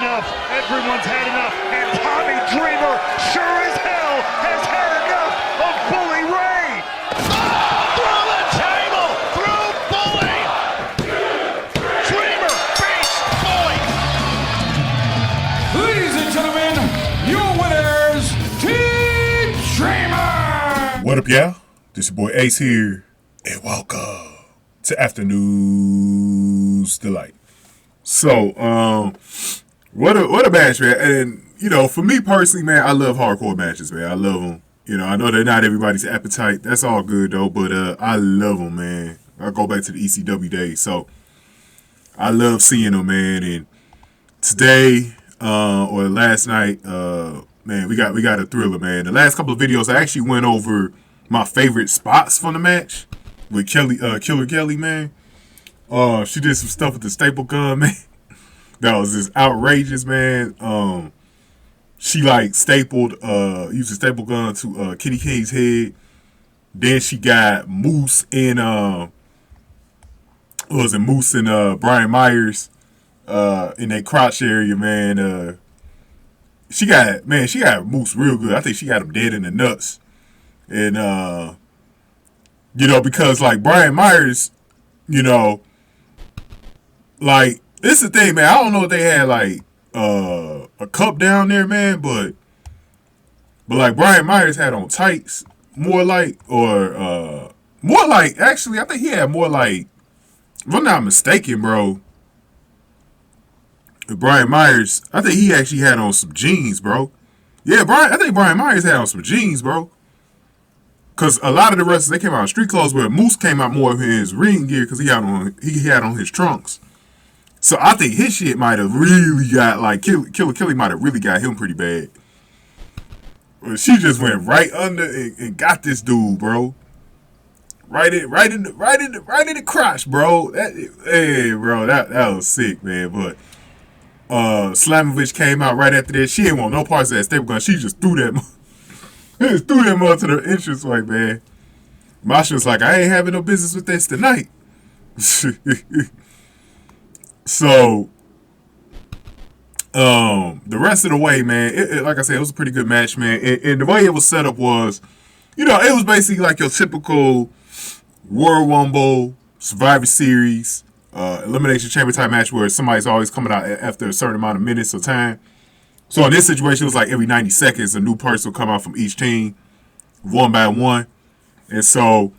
enough. Everyone's had enough. And Tommy Dreamer sure as hell has had enough of Bully Ray. Through the table, through Bully. Dreamer beats Bully. Ladies and gentlemen, your winners, Team Dreamer. What up, y'all? This your boy Ace here, and welcome to Afternoon's Delight. So, what a match, man. And, you know, for me personally, man, I love hardcore matches, man. I love them. You know, I know they're not everybody's appetite. That's all good, though, but I love them, man. I go back to the ECW days, so I love seeing them, man. And today, or last night, man, we got a thriller, man. The last couple of videos, I actually went over my favorite spots from the match with Killer Kelly, man. She did some stuff with the staple gun, man. That was just outrageous, man. She like used a staple gun to Kenny King's head. Then she got Moose and Brian Myers in their crotch area, man. She got Moose real good. I think she got him dead in the nuts. And you know, because like Brian Myers, you know, like, this is the thing, man. I don't know if they had like a cup down there, man, but like Brian Myers had on tights, actually, I think he had more like, if I'm not mistaken, bro, Brian Myers, I think he actually had on some jeans, bro. Yeah, I think Brian Myers had on some jeans, bro. Because a lot of the wrestlers, they came out in street clothes, where Moose came out more of his ring gear because he had on his trunks. So I think his shit might have really got, like, Killer Kelly might have really got him pretty bad. But she just went right under and got this dude, bro. Right in the crotch, bro. That was sick, man. But Slamovich came out right after that. She didn't want no parts of that staple gun. She just threw that up to the entranceway, man. Masha was like, I ain't having no business with this tonight. So, the rest of the way, man, like I said, it was a pretty good match, man. And the way it was set up was, you know, it was basically like your typical Royal Rumble, Survivor Series, Elimination Chamber type match where somebody's always coming out after a certain amount of minutes of time. So in this situation, it was like every 90 seconds, a new person will come out from each team, one by one. And so,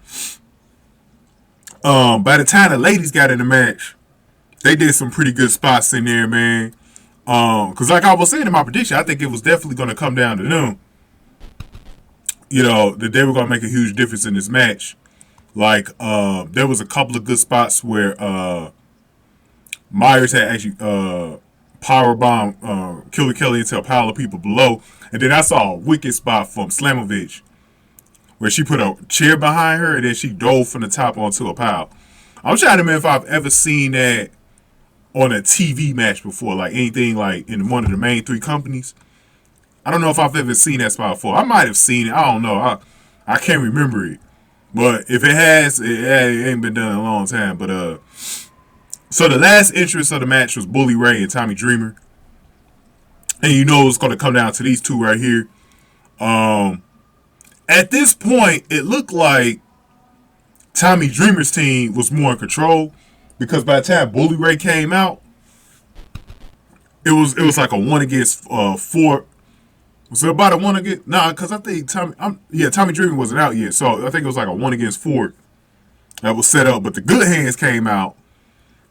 by the time the ladies got in the match, they did some pretty good spots in there, man. Because like I was saying in my prediction, I think it was definitely going to come down to them. You know, that they were going to make a huge difference in this match. Like, there was a couple of good spots where Myers had actually powerbomb Killer Kelly into a pile of people below. And then I saw a wicked spot from Slamovich where she put a chair behind her and then she dove from the top onto a pile. I'm trying to remember if I've ever seen that on a TV match before, like anything like in one of the main three companies. I don't know if I've ever seen that spot before. I might have seen it. I don't know. I can't remember it. But if it has, it ain't been done in a long time. But so the last entrance of the match was Bully Ray and Tommy Dreamer. And you know it's going to come down to these two right here. At this point, it looked like Tommy Dreamer's team was more in control. Because by the time Bully Ray came out, it was like a 1 against 4. Was it about a 1 against? Nah, because I think Tommy Dreamer wasn't out yet. So I think it was like a 1 against 4 that was set up. But the Good Hands came out.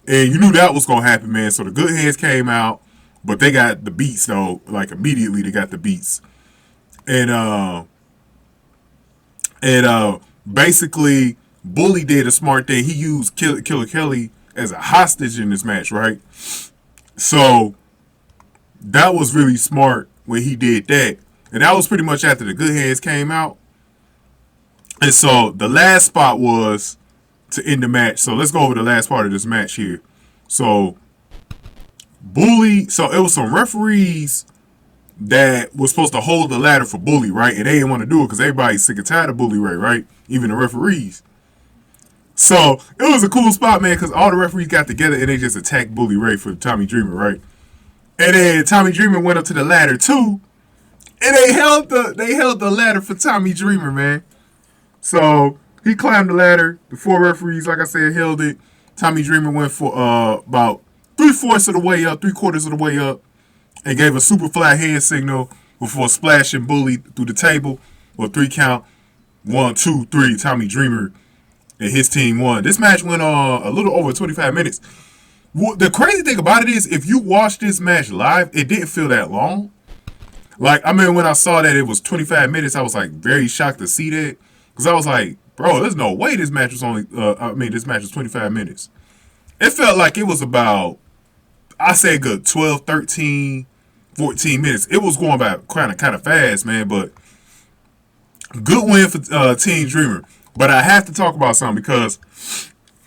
And you knew that was going to happen, man. So the Good Hands came out. But they got the beats, though. Like, immediately they got the beats. And basically, Bully did a smart thing. He used Killer Kelly as a hostage in this match, right? So that was really smart when he did that. And that was pretty much after the Good Hands came out. And so the last spot was to end the match. So let's go over the last part of this match here. So it was some referees that was supposed to hold the ladder for Bully, right? And they didn't want to do it because everybody's sick and tired of Bully Ray, right? Even the referees. So it was a cool spot, man, because all the referees got together and they just attacked Bully Ray for Tommy Dreamer, right? And then Tommy Dreamer went up to the ladder too. And they held the ladder for Tommy Dreamer, man. So he climbed the ladder. The 4 referees, like I said, held it. Tommy Dreamer went for about 3/4 of the way up, 3/4 of the way up, and gave a super fly hand signal before splashing Bully through the table with 3 count. 1, 2, 3. Tommy Dreamer and his team won. This match went on a little over 25 minutes. The crazy thing about it is, if you watch this match live, it didn't feel that long. Like, I mean, when I saw that it was 25 minutes, I was like very shocked to see that. Because I was like, bro, there's no way this match was only, this match was 25 minutes. It felt like it was about, I say, good 12, 13, 14 minutes. It was going by kind of fast, man, but good win for Team Dreamer. But I have to talk about something because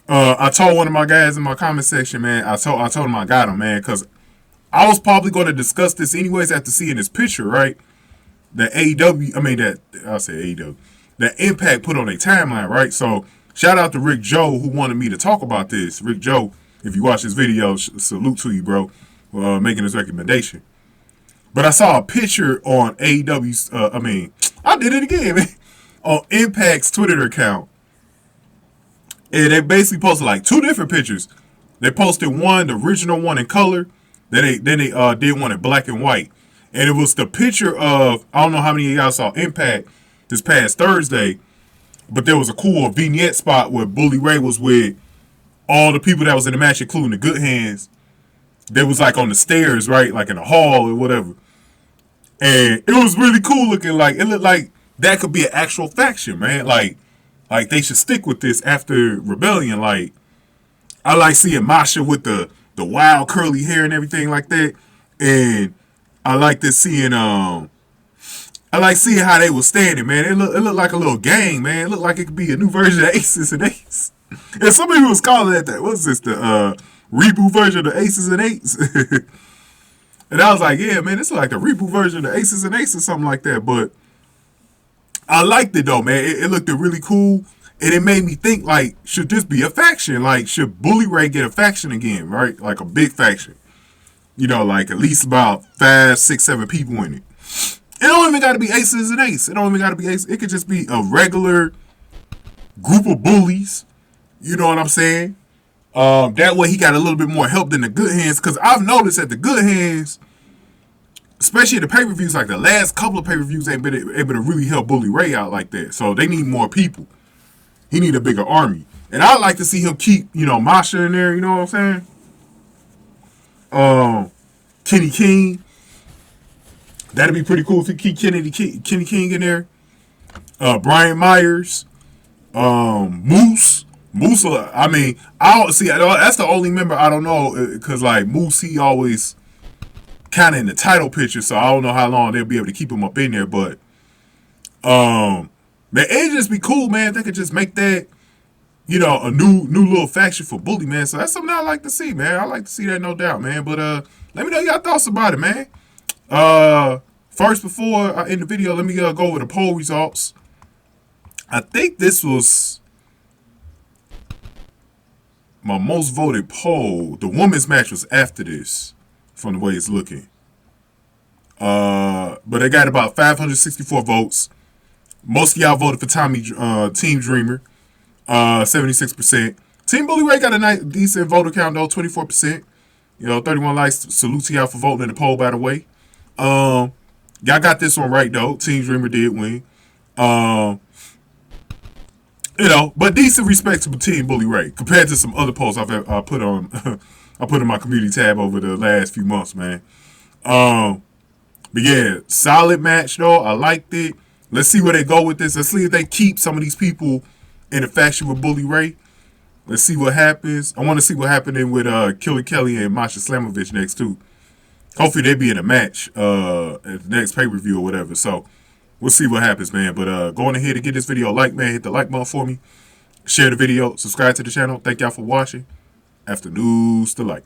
I told one of my guys in my comment section, man, I told him I got him, man, because I was probably going to discuss this anyways after seeing this picture, right? That Impact put on a timeline, right? So shout out to Rick Joe who wanted me to talk about this. Rick Joe, if you watch this video, salute to you, bro, making this recommendation. But I saw a picture on AEW's, I did it again, man, on Impact's Twitter account. And they basically posted like 2 different pictures. They posted one, the original one in color. Then they did one in black and white. And it was the picture of, I don't know how many of y'all saw Impact this past Thursday, but there was a cool vignette spot where Bully Ray was with all the people that was in the match, including the Good Hands. They was like on the stairs, right? Like in a hall or whatever. And it was really cool looking. Like, it looked like that could be an actual faction, man. Like they should stick with this after Rebellion. Like, I like seeing Masha with the wild curly hair and everything like that. And I like seeing how they was standing, man. It looked like a little gang, man. It looked like it could be a new version of Aces and Eights. And somebody was calling it that. What's this? The reboot version of Aces and Eights? And I was like, yeah, man, this is like the reboot version of Aces and Eights or something like that. But I liked it though, man. It looked really cool. And it made me think, like, should this be a faction? Like, should Bully Ray get a faction again, right? Like a big faction. You know, like at least about 5, 6, 7 people in it. It don't even got to be Aces and Eights. It don't even got to be Aces. It could just be a regular group of bullies. You know what I'm saying? That way he got a little bit more help than the Good Hands. Because I've noticed that the Good Hands, especially the pay-per-views, like the last couple of pay-per-views, ain't been able to really help Bully Ray out like that. So they need more people. He need a bigger army. And I'd like to see him keep, Masha in there, you know what I'm saying? Kenny King. That'd be pretty cool if he keep Kenny King in there. Brian Myers. Moose. Moose, that's the only member I don't know, because like Moose, he always kind of in the title picture, so I don't know how long they'll be able to keep him up in there, but man, it'd just be cool, man. If they could just make that, a new little faction for Bully, man. So that's something I like to see, man. I like to see that, no doubt, man. But let me know your thoughts about it, man. First, before I end the video, let me go over the poll results. I think this was my most voted poll. The women's match was after this, from the way it's looking. But they got about 564 votes. Most of y'all voted for Team Dreamer, 76%. Team Bully Ray got a nice, decent voter count though, 24%. 31 likes. Salute to y'all for voting in the poll, by the way. Y'all got this one right though. Team Dreamer did win. But decent respect to Team Bully Ray compared to some other polls I put on. I put in my community tab over the last few months, man. But yeah, solid match though. I liked it. Let's see where they go with this. Let's see if they keep some of these people in the faction with Bully Ray. Let's see what happens. I want to see what happening with Killer Kelly and Masha Slamovich next too. Hopefully they be in a match at the next pay-per-view or whatever. So we'll see what happens, man. But go on ahead and get this video a like, man. Hit the like button for me. Share the video. Subscribe to the channel. Thank y'all for watching. After News to Light.